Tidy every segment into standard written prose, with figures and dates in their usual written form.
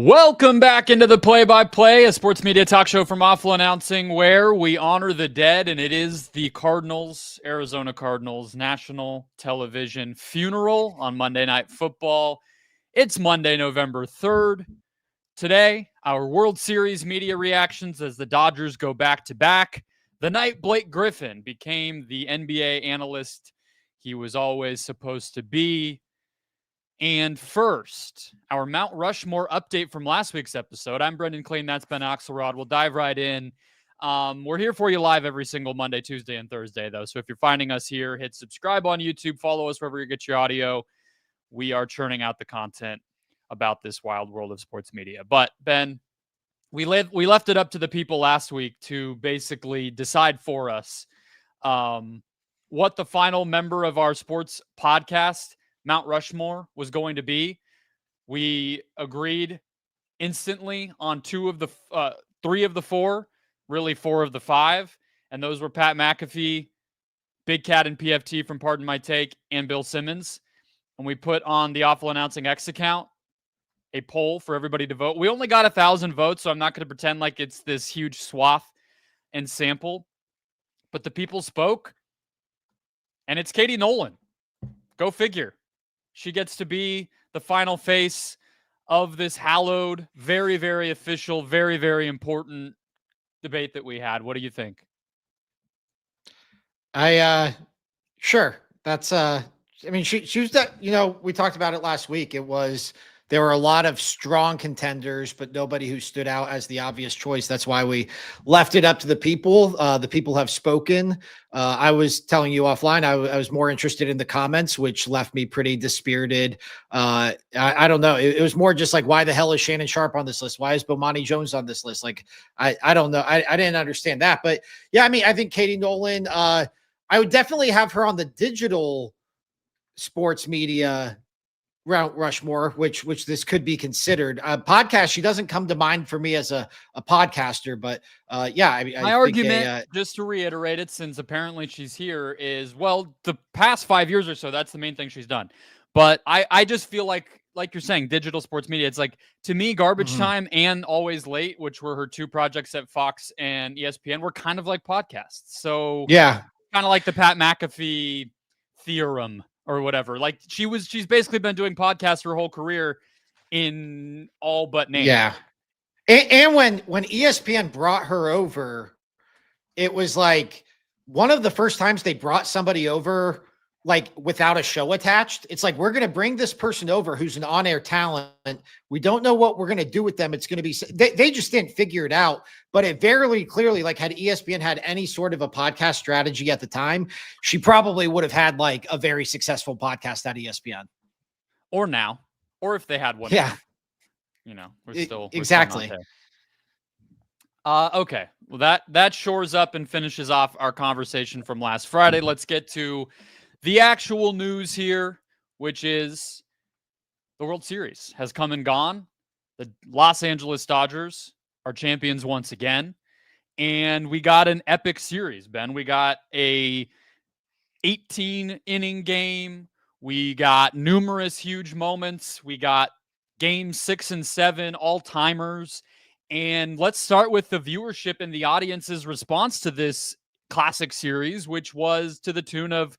Welcome back into the Play-by-Play, a sports media talk show from Awful Announcing, where we honor the dead, and it is the Cardinals, Arizona Cardinals, national television funeral on Monday Night Football. It's Monday, November 3rd. Today, our World Series media reactions as the Dodgers go back-to-back. The night Blake Griffin became the NBA analyst he was always supposed to be. And first, our Mount Rushmore update from last week's episode. I'm Brendan Clean. That's Ben Axelrod. We'll dive right in. We're here for you live every single Monday, Tuesday, and Thursday, though. So if you're finding us here, hit subscribe on YouTube. Follow us wherever you get your audio. We are churning out the content about this wild world of sports media. But, Ben, we left it up to the people last week to basically decide for us what the final member of our sports podcast Mount Rushmore was going to be. We agreed instantly on three of the four, really four of the five, and those were Pat McAfee, Big Cat and PFT from Pardon My Take, and Bill Simmons. And we put on the Awful Announcing X account a poll for everybody to vote. We only got 1,000 votes, so I'm not going to pretend like it's this huge swath and sample. But the people spoke, and it's Katie Nolan. Go figure. She gets to be the final face of this hallowed, very, very official, very, very important debate that we had. What do you think? Sure. That's, I mean, she was that, we talked about it last week. There were a lot of strong contenders, but nobody who stood out as the obvious choice. That's why we left it up to the people. The people have spoken. I was telling you offline, I was more interested in the comments, which left me pretty dispirited. I don't know. It was more just like, why the hell is Shannon Sharp on this list? Why is Bomani Jones on this list? Like, I don't know. I didn't understand that. But yeah, I mean, I think Katie Nolan, I would definitely have her on the digital sports media Mount Rushmore, which this could be considered. Podcast, she doesn't come to mind for me as a podcaster, but yeah. I My argument, just to reiterate it, since apparently she's here, is, well, the past 5 years or so, that's the main thing she's done. But I just feel like you're saying, digital sports media, it's like, to me, Garbage Time and Always Late, which were her two projects at Fox and ESPN, were kind of like podcasts. So yeah, kind of like the Pat McAfee theorem or whatever. Like, she's basically been doing podcasts her whole career in all but name. Yeah. And when ESPN brought her over, it was like one of the first times they brought somebody over like without a show attached. It's like, we're going to bring this person over who's an on-air talent. We don't know what we're going to do with them. It's going to be, they just didn't figure it out, but it very clearly, like, had ESPN had any sort of a podcast strategy at the time, she probably would have had like a very successful podcast at ESPN. Or now, or if they had one. Yeah. We're still exactly. Okay. Well, that shores up and finishes off our conversation from last Friday. Let's get to the actual news here, which is the World Series has come and gone. The Los Angeles Dodgers are champions once again. And we got an epic series, Ben. We got a 18-inning game. We got numerous huge moments. We got games 6 and 7, all-timers. And let's start with the viewership and the audience's response to this classic series, which was to the tune of,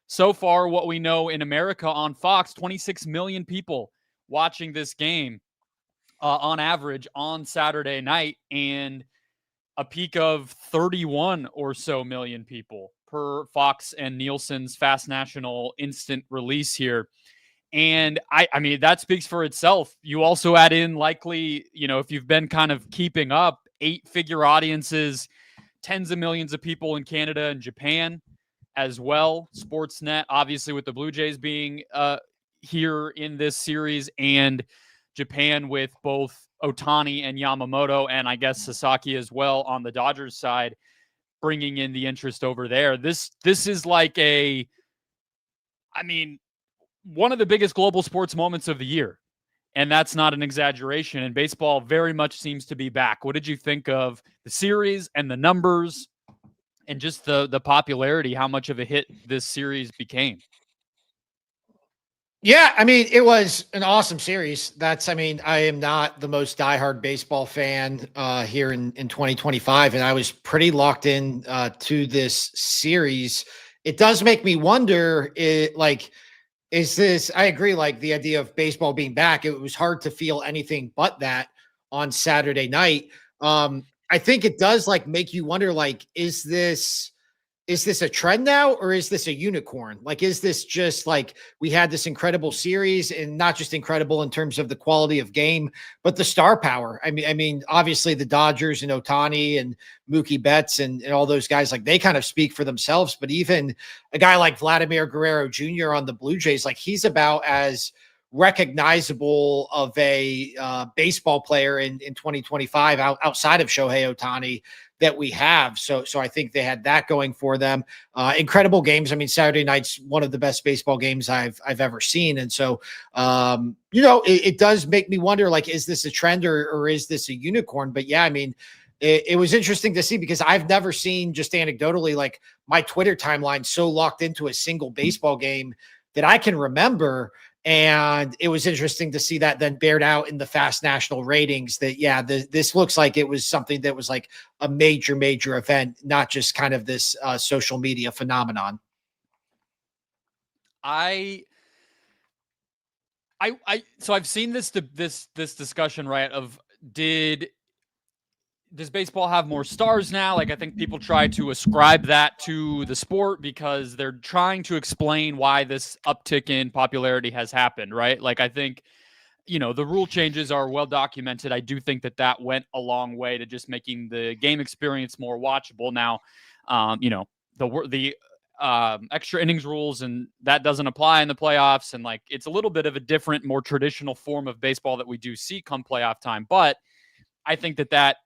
so far, what we know in America on Fox, 26 million people watching this game on average on Saturday night, and a peak of 31 or so million people per Fox and Nielsen's Fast National instant release here. And I mean, that speaks for itself. You also add in, likely, if you've been kind of keeping up, 8-figure audiences, tens of millions of people in Canada and Japan as well. Sportsnet, obviously, with the Blue Jays being here in this series, and Japan with both Otani and Yamamoto, and I guess Sasaki as well on the Dodgers side, bringing in the interest over there. This is like one of the biggest global sports moments of the year. And that's not an exaggeration. And baseball very much seems to be back. What did you think of the series and the numbers and just the popularity, how much of a hit this series became? Yeah, I mean, it was an awesome series. I mean, I am not the most diehard baseball fan here in 2025, and I was pretty locked in to this series. It does make me wonder, is this, I agree, like the idea of baseball being back, it was hard to feel anything but that on Saturday night. I think it does like make you wonder, like, is this a trend now or is this a unicorn? Like, is this just like we had this incredible series and not just incredible in terms of the quality of game, but the star power? I mean, obviously the Dodgers and Otani and Mookie Betts and all those guys, like they kind of speak for themselves. But even a guy like Vladimir Guerrero Jr. on the Blue Jays, like he's about as recognizable of a baseball player in 2025 outside of Shohei Otani that we have. So I think they had that going for them. Incredible games. I mean, Saturday night's one of the best baseball games I've ever seen. And so it does make me wonder, like, is this a trend or is this a unicorn? But yeah, I mean, it was interesting to see because I've never seen, just anecdotally, like my Twitter timeline so locked into a single baseball game that I can remember. And it was interesting to see that then bared out in the fast national ratings that, yeah, this looks like it was something that was like a major event, not just kind of this social media phenomenon. I so I've seen this discussion, right, of does baseball have more stars now? Like, I think people try to ascribe that to the sport because they're trying to explain why this uptick in popularity has happened, right? Like, I think, the rule changes are well documented. I do think that went a long way to just making the game experience more watchable. Now, the extra innings rules, and that doesn't apply in the playoffs. And like, it's a little bit of a different, more traditional form of baseball that we do see come playoff time. But I think that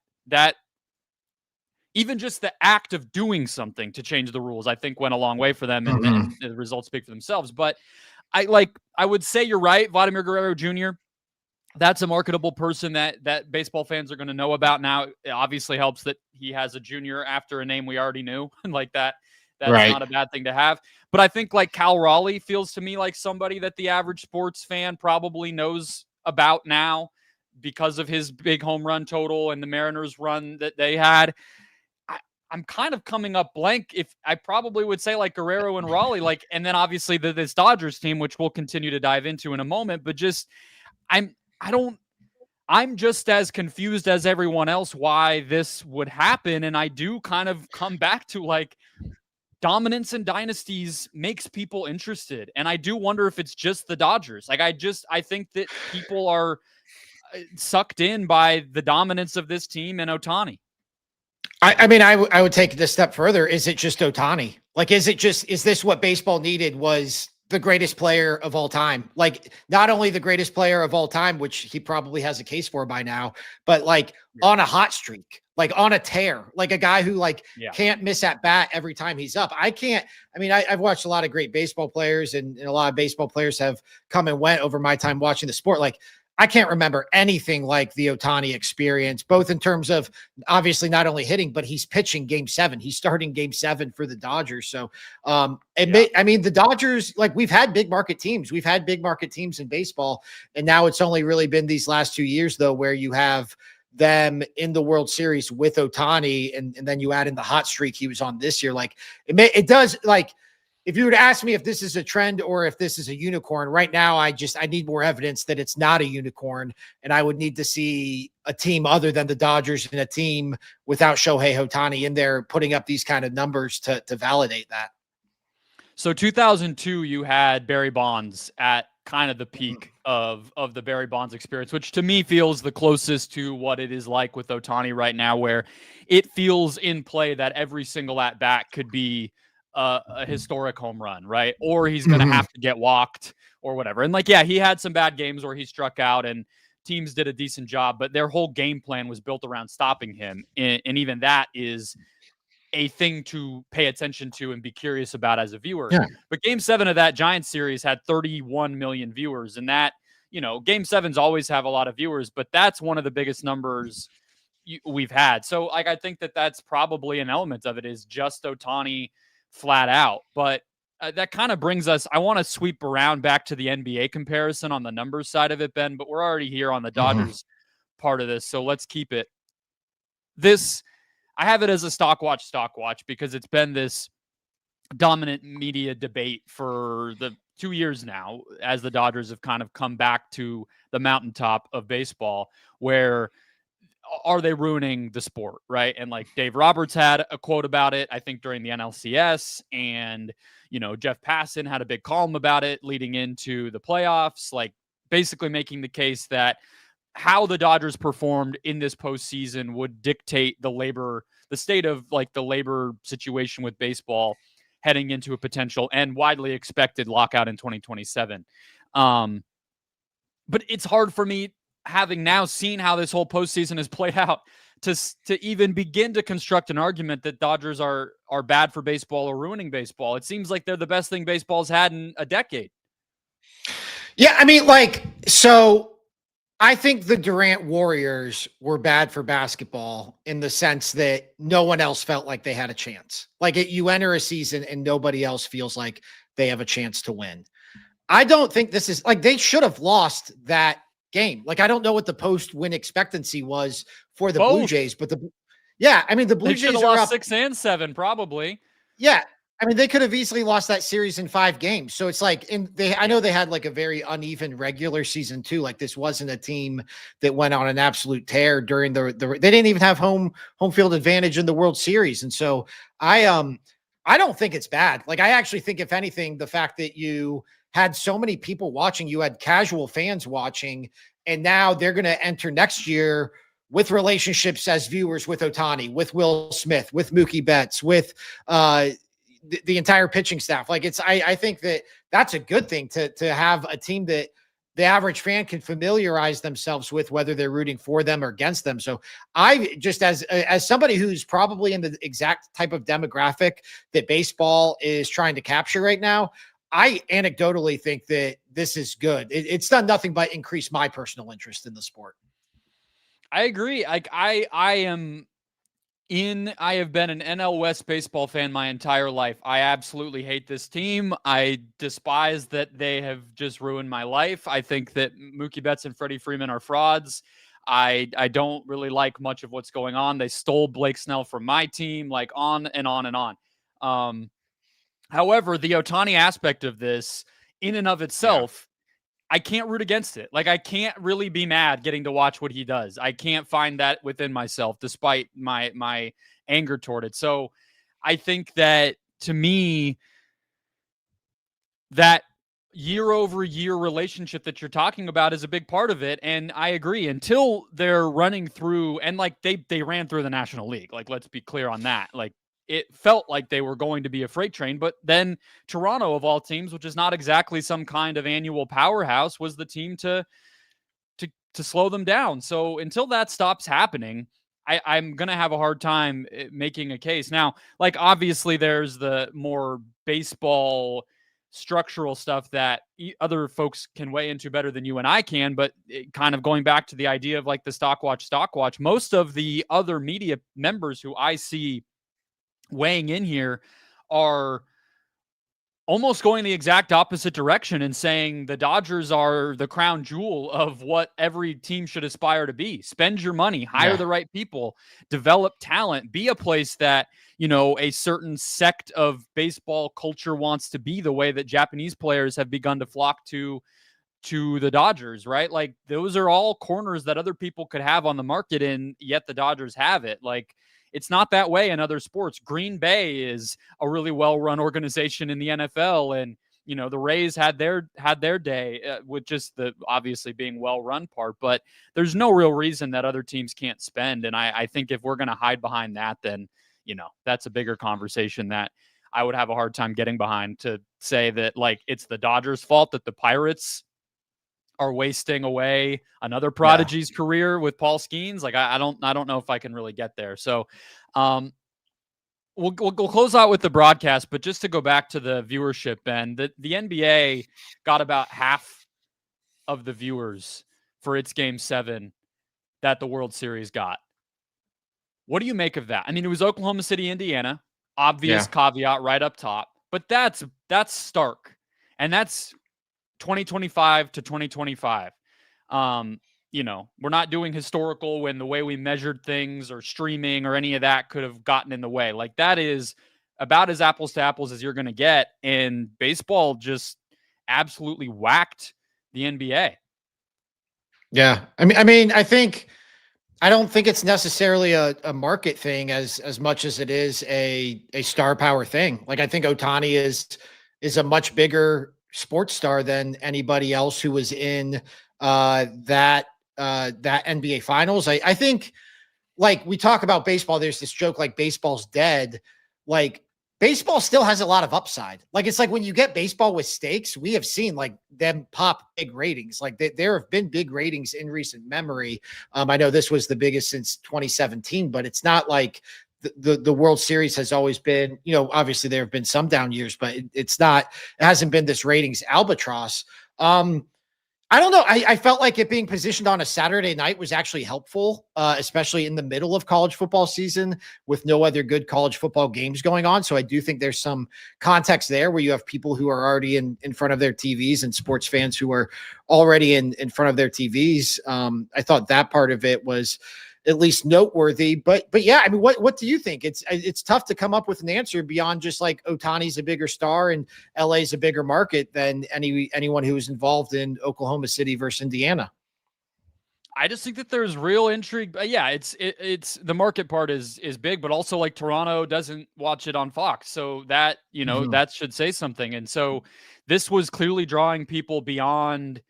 even just the act of doing something to change the rules, I think went a long way for them, and the results speak for themselves. But I would say you're right, Vladimir Guerrero Jr. That's a marketable person that baseball fans are going to know about now. It obviously helps that he has a junior after a name we already knew, and like that's Right. not a bad thing to have. But I think like Cal Raleigh feels to me like somebody that the average sports fan probably knows about now because of his big home run total and the Mariners run that they had. I'm kind of coming up blank. If I probably would say like Guerrero and Raleigh, like, and then obviously this Dodgers team, which we'll continue to dive into in a moment. But just I'm I don't I'm just as confused as everyone else why this would happen. And I do kind of come back to like dominance and dynasties makes people interested. And I do wonder if it's just the Dodgers. Like I think that people are sucked in by the dominance of this team and Otani. I would take it a step further. Is it just Otani? Like, is this what baseball needed, was the greatest player of all time? Like, not only the greatest player of all time, which he probably has a case for by now, but like on a hot streak, like on a tear, like a guy who like can't miss at bat every time he's up. I've watched a lot of great baseball players, and a lot of baseball players have come and went over my time watching the sport. Like, I can't remember anything like the Otani experience, both in terms of obviously not only hitting, but he's pitching game 7. He's starting game 7 for the Dodgers. So, the Dodgers, like, we've had big market teams. We've had big market teams in baseball. And now it's only really been these last 2 years, though, where you have them in the World Series with Otani. And then you add in the hot streak he was on this year. Like, it does, like, if you were to ask me if this is a trend or if this is a unicorn right now, I need more evidence that it's not a unicorn. And I would need to see a team other than the Dodgers and a team without Shohei Otani in there putting up these kind of numbers to validate that. So 2002, you had Barry Bonds at kind of the peak of the Barry Bonds experience, which to me feels the closest to what it is like with Otani right now, where it feels in play that every single at bat could be a historic home run, right? Or he's going to have to get walked or whatever. And like, yeah, he had some bad games where he struck out and teams did a decent job, but their whole game plan was built around stopping him. And even that is a thing to pay attention to and be curious about as a viewer. Yeah. But game 7 of that Giants series had 31 million viewers. And that, game 7s always have a lot of viewers, but that's one of the biggest numbers we've had. So like, I think that's probably an element of it, is just Otani flat out. But that kind of brings us, I want to sweep around back to the NBA comparison on the numbers side of it, Ben, but we're already here on the Dodgers part of this. So let's keep it. I have it as a stock watch because it's been this dominant media debate for the 2 years now as the Dodgers have kind of come back to the mountaintop of baseball, where are they ruining the sport, right? And like Dave Roberts had a quote about it, I think during the NLCS, and Jeff Passan had a big column about it leading into the playoffs, like basically making the case that how the Dodgers performed in this postseason would dictate the state of like the labor situation with baseball heading into a potential and widely expected lockout in 2027. But it's hard for me, having now seen how this whole postseason has played out, to even begin to construct an argument that Dodgers are bad for baseball or ruining baseball. It seems like they're the best thing baseball's had in a decade. Yeah, I mean, so I think the Durant Warriors were bad for basketball in the sense that no one else felt like they had a chance. You enter a season and nobody else feels like they have a chance to win. I don't think this is they should have lost that game. I don't know what the post-win expectancy was for the Blue Jays, but the Blue Jays are lost up 6 and 7 probably. Yeah. I mean, they could have easily lost that series in 5 games. So it's I know they had a very uneven regular season too. This wasn't a team that went on an absolute tear during they didn't even have home field advantage in the World Series. And so I don't think it's bad. I actually think, if anything, the fact that you had so many people watching, you had casual fans watching, and now they're going to enter next year with relationships as viewers with Ohtani, with Will Smith, with Mookie Betts, with the entire pitching staff. I think that's a good thing to have a team that the average fan can familiarize themselves with, whether they're rooting for them or against them. So I just, as somebody who's probably in the exact type of demographic that baseball is trying to capture right now, I anecdotally think that this is good. It's done nothing but increase my personal interest in the sport. I agree. I have been an NL West baseball fan my entire life. I absolutely hate this team. I despise that they have just ruined my life. I think that Mookie Betts and Freddie Freeman are frauds. I don't really like much of what's going on. They stole Blake Snell from my team, on and on and on. However, the Ohtani aspect of this in and of itself, I can't root against it. I can't really be mad getting to watch what he does. I can't find that within myself, despite my anger toward it. So I think that, to me, that year-over-year relationship that you're talking about is a big part of it. And I agree, until they're running through, and they ran through the National League. Let's be clear on that. It felt like they were going to be a freight train, but then Toronto, of all teams, which is not exactly some kind of annual powerhouse, was the team to slow them down. So until that stops happening, I'm going to have a hard time making a case. Now, obviously there's the more baseball structural stuff that other folks can weigh into better than you and I can, but kind of going back to the idea of the stock watch, most of the other media members who I see weighing in here are almost going the exact opposite direction and saying the Dodgers are the crown jewel of what every team should aspire to be. Spend your money, hire the right people, develop talent, be a place that, a certain sect of baseball culture wants to be, the way that Japanese players have begun to flock to the Dodgers, right? Those are all corners that other people could have on the market, and yet the Dodgers have it. It's not that way in other sports. Green Bay is a really well-run organization in the NFL, and the Rays had their day with just the obviously being well-run part. But there's no real reason that other teams can't spend, and I think if we're going to hide behind that, then that's a bigger conversation that I would have a hard time getting behind, to say that it's the Dodgers' fault that the Pirates are wasting away another prodigy's career with Paul Skeens. I don't know if I can really get there. So we'll close out with the broadcast, but just to go back to the viewership, Ben, the NBA got about half of the viewers for its Game 7 that the World Series got. What do you make of that? I mean, it was Oklahoma City, Indiana, obvious caveat right up top. But that's stark. And that's 2025 to 2025. We're not doing historical when the way we measured things or streaming or any of that could have gotten in the way. Like, that is about as apples to apples as you're going to get. And baseball just absolutely whacked the NBA. Yeah. I don't think it's necessarily a market thing as much as it is a star power thing. Like, I think Otani is a much bigger sports star than anybody else who was in that NBA finals. I think, like, we talk about baseball, there's this joke like baseball's dead. Like, baseball still has a lot of upside. Like, it's like when you get baseball with stakes, we have seen like them pop big ratings. Like, there have been big ratings in recent memory. I know this was the biggest since 2017, but it's not like the World Series has always been, obviously there have been some down years, but it hasn't been this ratings albatross. I don't know. I felt like it being positioned on a Saturday night was actually helpful, especially in the middle of college football season with no other good college football games going on. So I do think there's some context there where you have people who are already in front of their TVs and sports fans who are already in front of their TVs. I thought that part of it was at least noteworthy, but yeah, I mean, what do you think? It's tough to come up with an answer beyond just like Otani's a bigger star and LA's a bigger market than anyone who was involved in Oklahoma City versus Indiana. I just think that there's real intrigue. Yeah, it's the market part is big, but also like Toronto doesn't watch it on Fox, so that that should say something. And so this was clearly drawing people beyond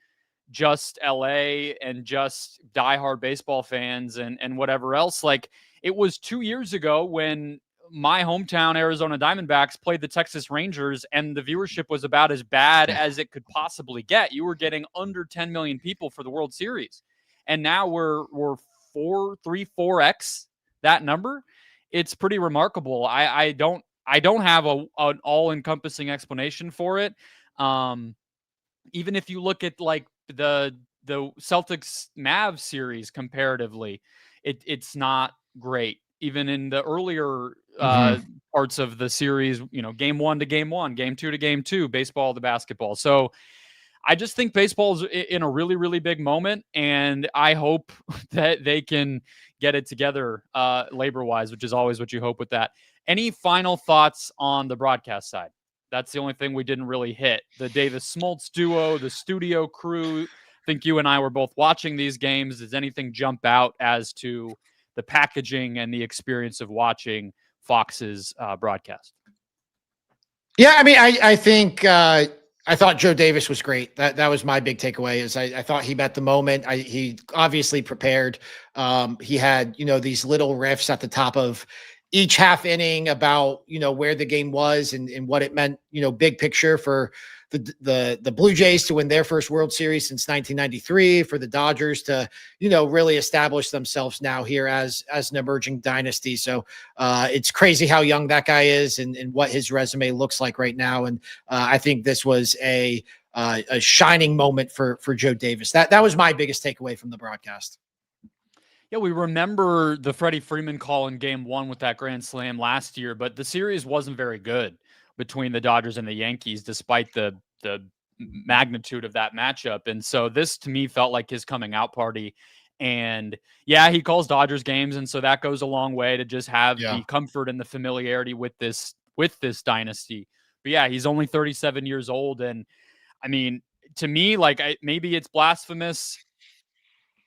just LA and just diehard baseball fans and whatever else. Like, it was 2 years ago when my hometown Arizona Diamondbacks played the Texas Rangers and the viewership was about as bad as it could possibly get. You were getting under 10 million people for the World Series. And now we're 4x that number. It's pretty remarkable. I don't have an all-encompassing explanation for it. Even if you look at like the Celtics Mavs series comparatively, it's not great. Even in the earlier parts of the series, game 1 to game 1, game 2 to game 2, baseball to basketball. So I just think baseball's in a really, really big moment, and I hope that they can get it together labor-wise, which is always what you hope with that. Any final thoughts on the broadcast side? That's the only thing we didn't really hit. The Davis Smoltz duo, the studio crew. I think you and I were both watching these games. Does anything jump out as to the packaging and the experience of watching Fox's broadcast? Yeah, I mean, I think I thought Joe Davis was great. That was my big takeaway. Is I thought he met the moment. He obviously prepared. He had these little riffs at the top of each half inning about where the game was and what it meant, big picture for the Blue Jays to win their first World Series since 1993, for the Dodgers to really establish themselves now here as an emerging dynasty. So it's crazy how young that guy is and what his resume looks like right now. And I think this was a shining moment for Joe Davis. That was my biggest takeaway from the broadcast. Yeah, we remember the Freddie Freeman call in game 1 with that grand slam last year, but the series wasn't very good between the Dodgers and the Yankees, despite the magnitude of that matchup. And so this, to me, felt like his coming out party. And yeah, he calls Dodgers games, and so that goes a long way to just have the comfort and the familiarity with this dynasty. But yeah, he's only 37 years old, and I mean, to me, like, maybe it's blasphemous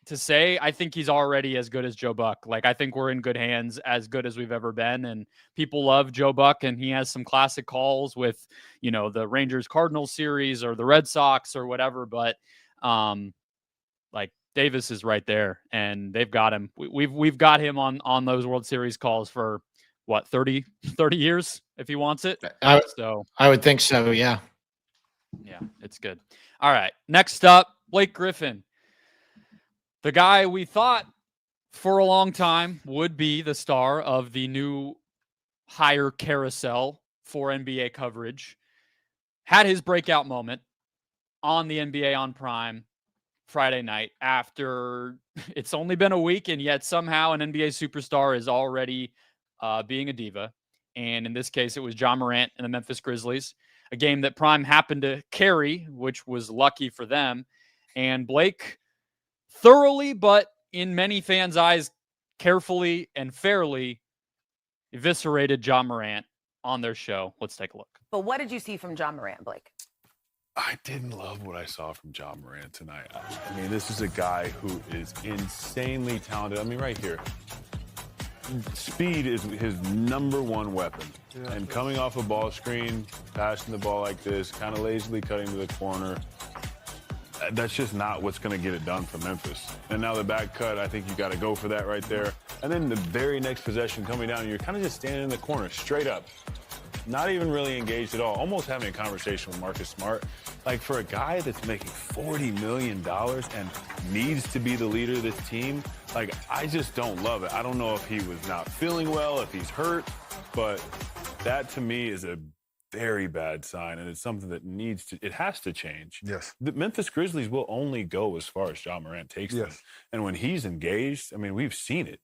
to say, I think he's already as good as Joe Buck. Like, I think we're in good hands, as good as we've ever been. And people love Joe Buck, and he has some classic calls with, the Rangers Cardinals series or the Red Sox or whatever. But like, Davis is right there, and they've got him. We've got him on those World Series calls for what, 30 years if he wants it. So I would think so. Yeah. Yeah, it's good. All right. Next up, Blake Griffin. The guy we thought for a long time would be the star of the new hire carousel for NBA coverage, had his breakout moment on the NBA on Prime Friday night after it's only been a week, and yet somehow an NBA superstar is already being a diva. And in this case, it was Ja Morant and the Memphis Grizzlies, a game that Prime happened to carry, which was lucky for them. And Blake thoroughly, but in many fans' eyes, carefully and fairly eviscerated Ja Morant on their show. Let's take a look. But what did you see from Ja Morant, Blake? I didn't love what I saw from Ja Morant tonight. I mean, this is a guy who is insanely talented. I mean, right here, speed is his #1 weapon. Yeah, and coming off a ball screen, passing the ball like this, kind of lazily cutting to the corner, that's just not what's going to get it done for Memphis. And now the back cut, I think you got to go for that right there. And then the very next possession coming down, you're kind of just standing in the corner, straight up. Not even really engaged at all, almost having a conversation with Marcus Smart. Like, for a guy that's making $40 million and needs to be the leader of this team, like, I just don't love it. I don't know if he was not feeling well, if he's hurt, but that to me is a very bad sign, and it's something that it has to change. Yes. The Memphis Grizzlies will only go as far as Ja Morant takes them. And when he's engaged, I mean, we've seen it.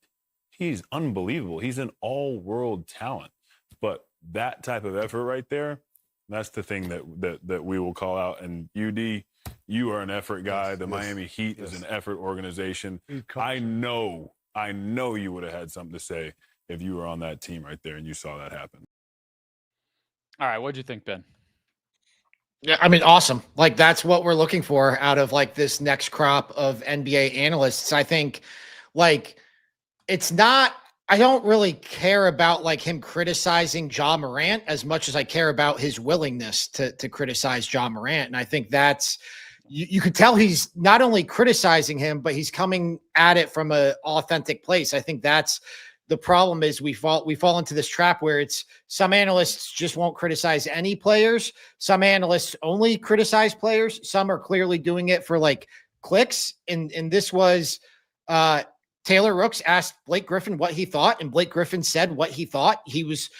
He's unbelievable. He's an all-world talent. But that type of effort right there, that's the thing that we will call out. And UD, you are an effort guy. The Miami Heat is an effort organization. I know you would have had something to say if you were on that team right there and you saw that happen. All right, what'd you think, Ben? Yeah, I mean, awesome. Like, that's what we're looking for out of like this next crop of NBA analysts. I think, like, it's not. I don't really care about like him criticizing Ja Morant as much as I care about his willingness to criticize Ja Morant. And I think that's, you could tell he's not only criticizing him, but he's coming at it from an authentic place. I think that's the problem. Is we fall into this trap where it's some analysts just won't criticize any players. Some analysts only criticize players. Some are clearly doing it for like clicks. And this was, Taylor Rooks asked Blake Griffin what he thought, and Blake Griffin said what he thought. He was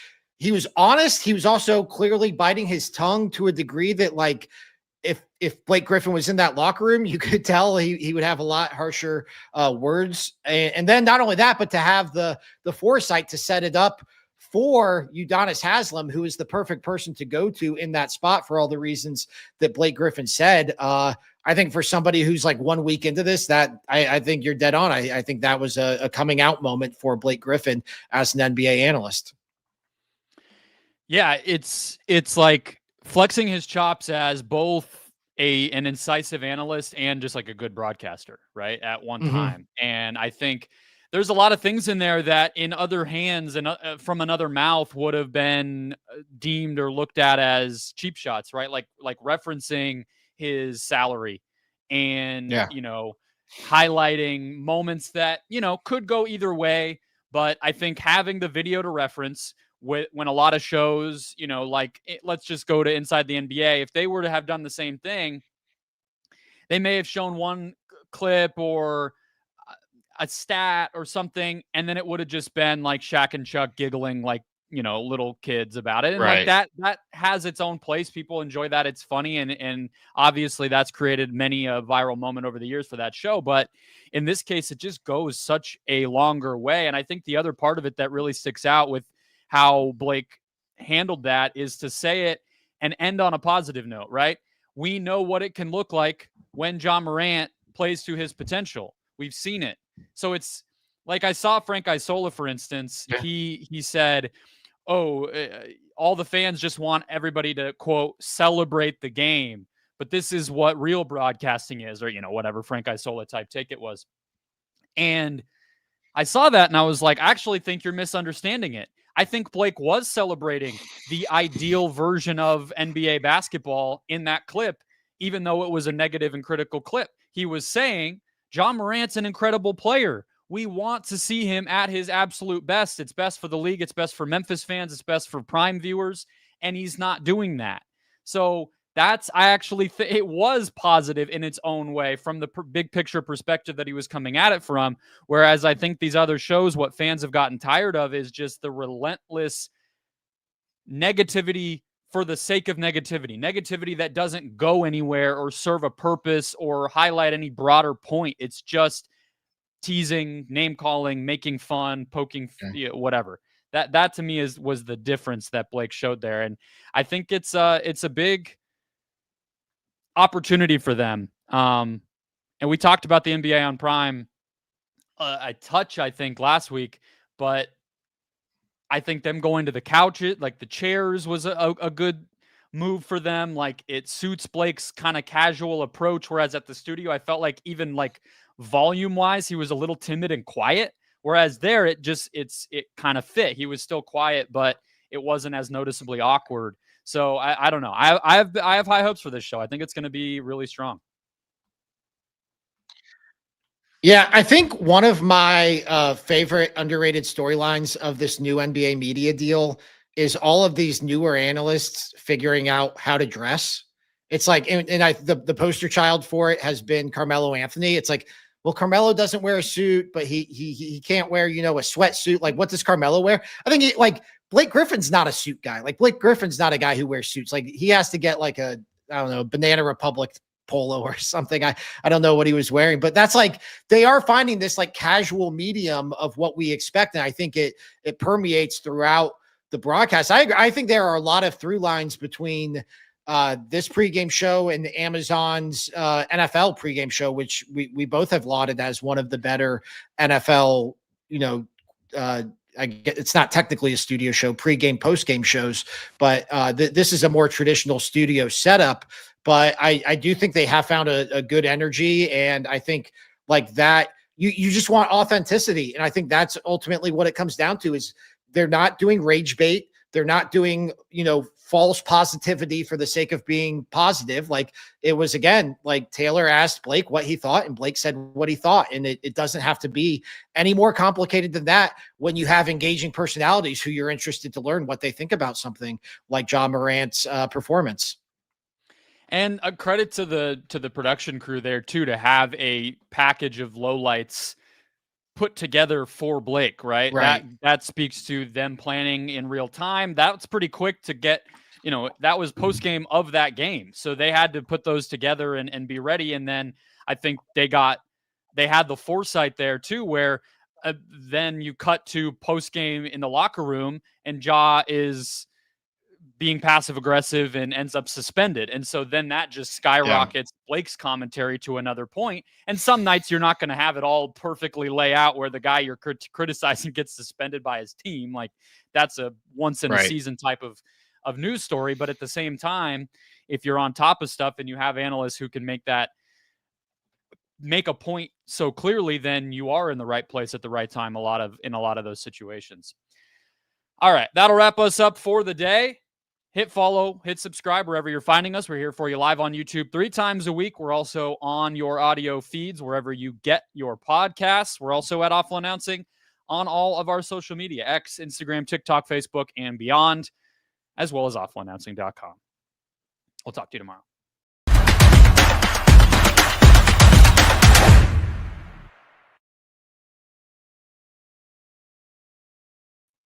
honest. He was also clearly biting his tongue to a degree that, like, if Blake Griffin was in that locker room, you could tell he would have a lot harsher words. And then not only that, but to have the foresight to set it up for Udonis Haslem, who is the perfect person to go to in that spot for all the reasons that Blake Griffin said. I think for somebody who's like 1 week into this, that I think you're dead on. I think that was a coming out moment for Blake Griffin as an NBA analyst. Yeah, it's like flexing his chops as both an incisive analyst and just like a good broadcaster, right? At one time. And I think there's a lot of things in there that in other hands and from another mouth would have been deemed or looked at as cheap shots, right? Like referencing his salary and, highlighting moments that, could go either way. But I think having the video to reference when a lot of shows, let's just go to Inside the NBA. If they were to have done the same thing, they may have shown one clip or a stat or something, and then it would have just been like Shaq and Chuck giggling like, little kids about it. And like that has its own place. People enjoy that. It's funny. And obviously that's created many a viral moment over the years for that show. But in this case, it just goes such a longer way. And I think the other part of it that really sticks out with how Blake handled that is to say it and end on a positive note, right? We know what it can look like when Ja Morant plays to his potential. We've seen it. So it's like, I saw Frank Isola, for instance, he said, all the fans just want everybody to, quote, celebrate the game. But this is what real broadcasting is, or, whatever Frank Isola type take it was. And I saw that and I was like, I actually think you're misunderstanding it. I think Blake was celebrating the ideal version of NBA basketball in that clip, even though it was a negative and critical clip. He was saying, Ja Morant's an incredible player. We want to see him at his absolute best. It's best for the league. It's best for Memphis fans. It's best for Prime viewers. And he's not doing that. So I actually think it was positive in its own way from the big picture perspective that he was coming at it from. Whereas I think these other shows, what fans have gotten tired of is just the relentless negativity for the sake of negativity that doesn't go anywhere or serve a purpose or highlight any broader point. It's just teasing, name calling, making fun, poking, whatever. That to me was the difference that Blake showed there. And I think it's a big opportunity for them. And we talked about the NBA on Prime a touch, I think, last week, but I think them going to the couches, like the chairs, was a good move for them. Like it suits Blake's kind of casual approach. Whereas at the studio, I felt like even like volume wise, he was a little timid and quiet. Whereas there, it kind of fit. He was still quiet, but it wasn't as noticeably awkward. So I don't know. I have high hopes for this show. I think it's going to be really strong. Yeah, I think one of my favorite underrated storylines of this new NBA media deal is all of these newer analysts figuring out how to dress. It's like, the poster child for it has been Carmelo Anthony. It's like, well, Carmelo doesn't wear a suit, but he can't wear, a sweatsuit. Like, what does Carmelo wear? I think Blake Griffin's not a suit guy. Like, Blake Griffin's not a guy who wears suits. Like, he has to get like I don't know, Banana Republic polo or something. I don't know what he was wearing, but that's like, they are finding this like casual medium of what we expect. And I think it permeates throughout the broadcast. I think there are a lot of through lines between this pregame show and Amazon's NFL pregame show, which we both have lauded as one of the better NFL, it's not technically a studio show, pregame, postgame shows, but this is a more traditional studio setup. But I do think they have found a good energy. And I think like that, you just want authenticity. And I think that's ultimately what it comes down to is they're not doing rage bait. They're not doing, false positivity for the sake of being positive. Like it was, again, like Taylor asked Blake what he thought and Blake said what he thought. And it doesn't have to be any more complicated than that when you have engaging personalities who you're interested to learn what they think about something like Ja Morant's performance. And a credit to the production crew there too, to have a package of lowlights put together for Blake, right? That speaks to them planning in real time. That's pretty quick to get, that was post game of that game. So they had to put those together and be ready. And then I think they had the foresight there too, where then you cut to post game in the locker room and Ja is being passive aggressive and ends up suspended. And so then that just skyrockets Blake's commentary to another point. And some nights you're not going to have it all perfectly lay out where the guy you're criticizing gets suspended by his team. Like that's a once in a season type of news story. But at the same time, if you're on top of stuff and you have analysts who can make a point so clearly, then you are in the right place at the right time in a lot of those situations. All right, that'll wrap us up for the day. Hit follow, hit subscribe wherever you're finding us. We're here for you live on YouTube 3 times a week. We're also on your audio feeds wherever you get your podcasts. We're also at Awful Announcing on all of our social media, X, Instagram, TikTok, Facebook, and beyond, as well as awfulannouncing.com. We'll talk to you tomorrow.